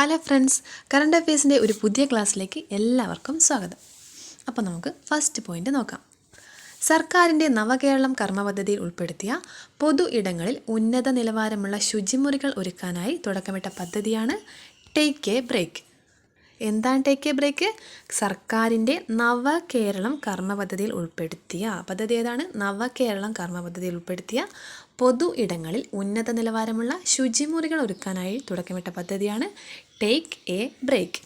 Hello friends, current അഫയേഴ്സിൻ്റെ ഒരു പുതിയ ക്ലാസ്സിലേക്ക് എല്ലാവർക്കും സ്വാഗതം. അപ്പോൾ നമുക്ക് ഫസ്റ്റ് പോയിന്റ് നോക്കാം. സർക്കാരിൻ്റെ നവകേരളം കർമ്മ പദ്ധതിയിൽ ഉൾപ്പെടുത്തിയ പൊതു ഇടങ്ങളിൽ ഉന്നത നിലവാരമുള്ള ശുചിമുറികൾ ഒരുക്കാനായി തുടക്കമിട്ട പദ്ധതിയാണ് ടേക്ക് എ ബ്രേക്ക്. എന്താണ് ടേക്ക് എ ബ്രേക്ക്? സർക്കാരിൻ്റെ നവകേരളം കർമ്മ പദ്ധതിയിൽ ഉൾപ്പെടുത്തിയ പദ്ധതി ഏതാണ്? നവകേരളം കർമ്മ പദ്ധതിയിൽ ഉൾപ്പെടുത്തിയ പൊതു ഇടങ്ങളിൽ ഉന്നത നിലവാരമുള്ള ശുചിമുറികൾ ഒരുക്കാനായി തുടക്കമിട്ട പദ്ധതിയാണ് ടേക്ക് എ ബ്രേക്ക്.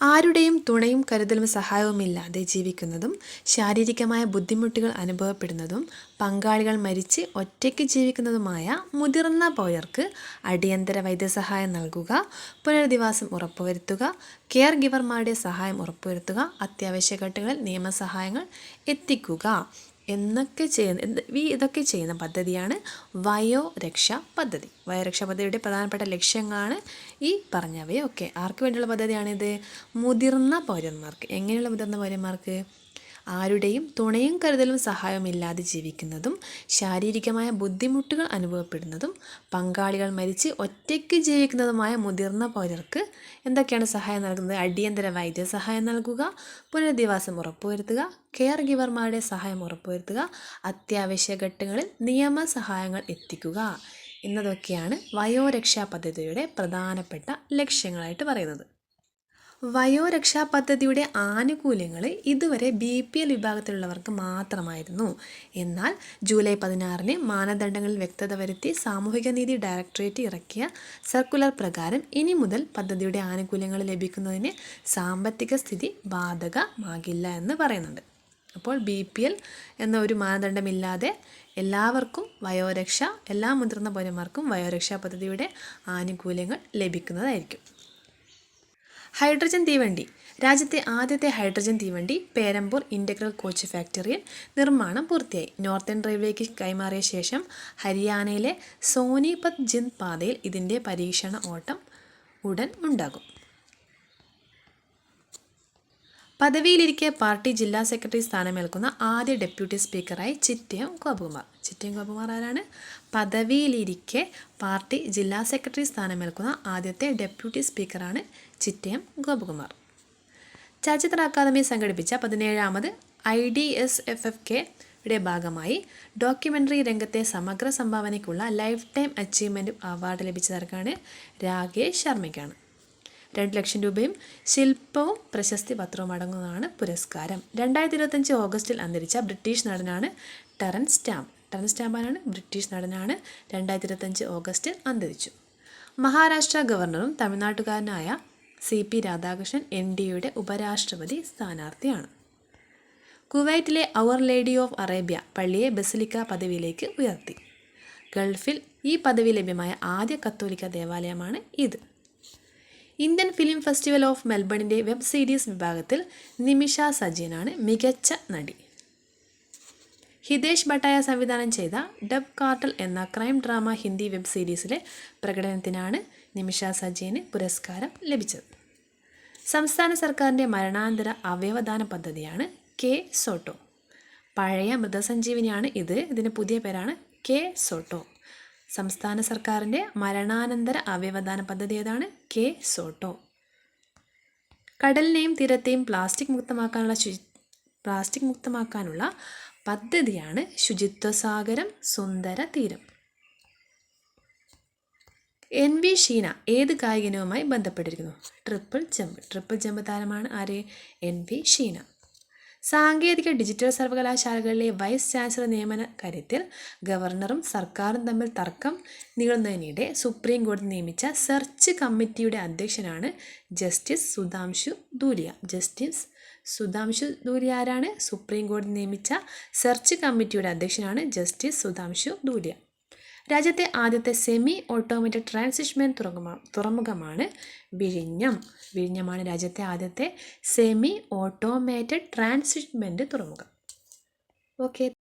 ആരുടെയും തുണയും കരുതലും സഹായവുമില്ലാതെ ജീവിക്കുന്നതും ശാരീരികമായ ബുദ്ധിമുട്ടുകൾ അനുഭവപ്പെടുന്നതും പങ്കാളികൾ മരിച്ച് ഒറ്റയ്ക്ക് ജീവിക്കുന്നതുമായ മുതിർന്ന പൗരർക്ക് അടിയന്തര വൈദ്യസഹായം നൽകുക, പുനരധിവാസം ഉറപ്പുവരുത്തുക, കെയർ ഗിവർമാരുടെ സഹായം ഉറപ്പുവരുത്തുക, അത്യാവശ്യ ഘട്ടങ്ങളിൽ നിയമസഹായങ്ങൾ എത്തിക്കുക ഇതൊക്കെ ചെയ്യുന്ന പദ്ധതിയാണ് വയോരക്ഷാ പദ്ധതി. വയോരക്ഷാ പദ്ധതിയുടെ പ്രധാനപ്പെട്ട ലക്ഷ്യങ്ങളാണ് ഈ പറഞ്ഞവയൊക്കെ. ആർക്ക് വേണ്ടിയുള്ള പദ്ധതിയാണിത്? മുതിർന്ന പൗരന്മാർക്ക്. എങ്ങനെയുള്ള മുതിർന്ന പൗരന്മാർക്ക്? ആരുടെയും തുണയും കരുതലും സഹായവുമില്ലാതെ ജീവിക്കുന്നതും ശാരീരികമായ ബുദ്ധിമുട്ടുകൾ അനുഭവപ്പെടുന്നതും പങ്കാളികൾ മരിച്ച് ഒറ്റയ്ക്ക് ജീവിക്കുന്നതുമായ മുതിർന്ന പൗരർക്ക് എന്തൊക്കെയാണ് സഹായം നൽകുന്നത്? അടിയന്തര വൈദ്യസഹായം നൽകുക, പുനരധിവാസം ഉറപ്പുവരുത്തുക, കെയർ ഗിവർമാരുടെ സഹായം ഉറപ്പുവരുത്തുക, അത്യാവശ്യ ഘട്ടങ്ങളിൽ നിയമസഹായങ്ങൾ എത്തിക്കുക എന്നതൊക്കെയാണ് വയോരക്ഷാ പദ്ധതിയുടെ പ്രധാനപ്പെട്ട ലക്ഷ്യങ്ങളായിട്ട് പറയുന്നത്. വയോരക്ഷാ പദ്ധതിയുടെ ആനുകൂല്യങ്ങൾ ഇതുവരെ BPL വിഭാഗത്തിലുള്ളവർക്ക് മാത്രമായിരുന്നു. എന്നാൽ ജൂലൈ 16 മാനദണ്ഡങ്ങളിൽ വ്യക്തത വരുത്തി സാമൂഹികനീതി ഡയറക്ടറേറ്റ് ഇറക്കിയ സർക്കുലർ പ്രകാരം ഇനി മുതൽ പദ്ധതിയുടെ ആനുകൂല്യങ്ങൾ ലഭിക്കുന്നതിന് സാമ്പത്തിക സ്ഥിതി ബാധകമാകില്ല എന്ന് പറയുന്നുണ്ട്. അപ്പോൾ BPL എന്ന ഒരു മാനദണ്ഡമില്ലാതെ എല്ലാവർക്കും എല്ലാ മുതിർന്ന പൗരന്മാർക്കും വയോരക്ഷാ പദ്ധതിയുടെ ആനുകൂല്യങ്ങൾ ലഭിക്കുന്നതായിരിക്കും. ഹൈഡ്രജൻ തീവണ്ടി. രാജ്യത്തെ ആദ്യത്തെ ഹൈഡ്രജൻ തീവണ്ടി പേരമ്പൂർ ഇൻ്റഗ്രൽ കോച്ച് ഫാക്ടറിയിൽ നിർമ്മാണം പൂർത്തിയായി. നോർത്തേൺ റെയിൽവേക്ക് കൈമാറിയ ശേഷം ഹരിയാനയിലെ സോനിപത് ജിന്ദ് പാതയിൽ ഇതിൻ്റെ പരീക്ഷണ ഓട്ടം ഉടൻ ഉണ്ടാകും. പദവിയിലിരിക്കെ പാർട്ടി ജില്ലാ സെക്രട്ടറി സ്ഥാനമേൽക്കുന്ന ആദ്യ ഡെപ്യൂട്ടി സ്പീക്കറായി ചിറ്റയം ഗോപകുമാർ. ചിറ്റയം ഗോപകുമാർ ആരാണ്? പദവിയിലിരിക്കെ പാർട്ടി ജില്ലാ സെക്രട്ടറി സ്ഥാനമേൽക്കുന്ന ആദ്യത്തെ ഡെപ്യൂട്ടി സ്പീക്കറാണ് ചിറ്റയം ചലച്ചിത്ര അക്കാദമി സംഘടിപ്പിച്ച 17ാമത് IDSFFK ഭാഗമായി ഡോക്യുമെൻ്ററി രംഗത്തെ സമഗ്ര സംഭാവനയ്ക്കുള്ള ലൈഫ് ടൈം അച്ചീവ്മെൻറ്റ് അവാർഡ് ലഭിച്ചതാർക്കാണ്? രാകേഷ് ശർമ്മയ്ക്കാണ്. 2 ലക്ഷം രൂപയും ശില്പവും പ്രശസ്തി പത്രവും അടങ്ങുന്നതാണ് പുരസ്കാരം. 2025 ഓഗസ്റ്റിൽ അന്തരിച്ച ബ്രിട്ടീഷ് നടനാണ് ടെറൻസ് സ്റ്റാമ്പ്. ടെറൻസ് സ്റ്റാമ്പാണ് ബ്രിട്ടീഷ് നടനാണ്. 2025 ഓഗസ്റ്റിൽ അന്തരിച്ചു. മഹാരാഷ്ട്ര ഗവർണറും തമിഴ്നാട്ടുകാരനായ CP രാധാകൃഷ്ണൻ NDAയുടെ ഉപരാഷ്ട്രപതി സ്ഥാനാർത്ഥിയാണ്. കുവൈറ്റിലെ ഔർ ലേഡി ഓഫ് അറേബ്യ പള്ളിയെ ബസിലിക്ക പദവിയിലേക്ക് ഉയർത്തി. ഗൾഫിൽ ഈ പദവി ലഭ്യമായ ആദ്യ കത്തോലിക്ക ദേവാലയമാണ് ഇത്. ഇന്ത്യൻ ഫിലിം ഫെസ്റ്റിവൽ ഓഫ് മെൽബണിൻ്റെ വെബ് സീരീസ് വിഭാഗത്തിൽ നിമിഷ സജയനാണ് മികച്ച നടി. ഹിതേഷ് ഭട്ടായ സംവിധാനം ചെയ്ത ഡബ് കാർട്ടൽ എന്ന ക്രൈം ഡ്രാമ ഹിന്ദി വെബ് സീരീസിലെ പ്രകടനത്തിനാണ് നിമിഷ സജയന് പുരസ്കാരം ലഭിച്ചത്. സംസ്ഥാന സർക്കാരിൻ്റെ മരണാനന്തര അവയവദാന പദ്ധതിയാണ് കെ-സോട്ടോ. പഴയ മൃതസഞ്ജീവനിയാണ് ഇത്. ഇതിൻ്റെ പുതിയ പേരാണ് കെ-സോട്ടോ. സംസ്ഥാന സർക്കാരിൻ്റെ മരണാനന്തര അവയവദാന പദ്ധതി ഏതാണ്? കെ-സോട്ടോ. കടലിനെയും തീരത്തെയും പ്ലാസ്റ്റിക് മുക്തമാക്കാനുള്ള പദ്ധതിയാണ് ശുചിത്വ സാഗരം സുന്ദര തീരം. NV ഷീന ഏത് കായിക ഇനവുമായി ബന്ധപ്പെട്ടിരിക്കുന്നു? ട്രിപ്പിൾ ജമ്പ് താരമാണ് ആര്? NV ഷീന. സാങ്കേതിക ഡിജിറ്റൽ സർവകലാശാലകളിലെ വൈസ് ചാൻസലർ നിയമന കാര്യത്തിൽ ഗവർണറും സർക്കാരും തമ്മിൽ തർക്കം നീളുന്നതിനിടെ സുപ്രീം കോടതി നിയമിച്ച സെർച്ച് കമ്മിറ്റിയുടെ അധ്യക്ഷനാണ് ജസ്റ്റിസ് സുധാംശു ധൂലിയ. ആരാണ്? സുപ്രീം കോടതി നിയമിച്ച സെർച്ച് കമ്മിറ്റിയുടെ അധ്യക്ഷനാണ് ജസ്റ്റിസ് സുധാംശു ധൂലിയ. രാജ്യത്തെ ആദ്യത്തെ സെമി ഓട്ടോമേറ്റഡ് ട്രാൻസിറ്റ്മെൻറ്റ് തുറമുഖമാണ് വിഴിഞ്ഞം. വിഴിഞ്ഞമാണ് രാജ്യത്തെ ആദ്യത്തെ സെമി ഓട്ടോമേറ്റഡ് ട്രാൻസിറ്റ്മെൻറ്റ് തുറമുഖം. ഓക്കെ.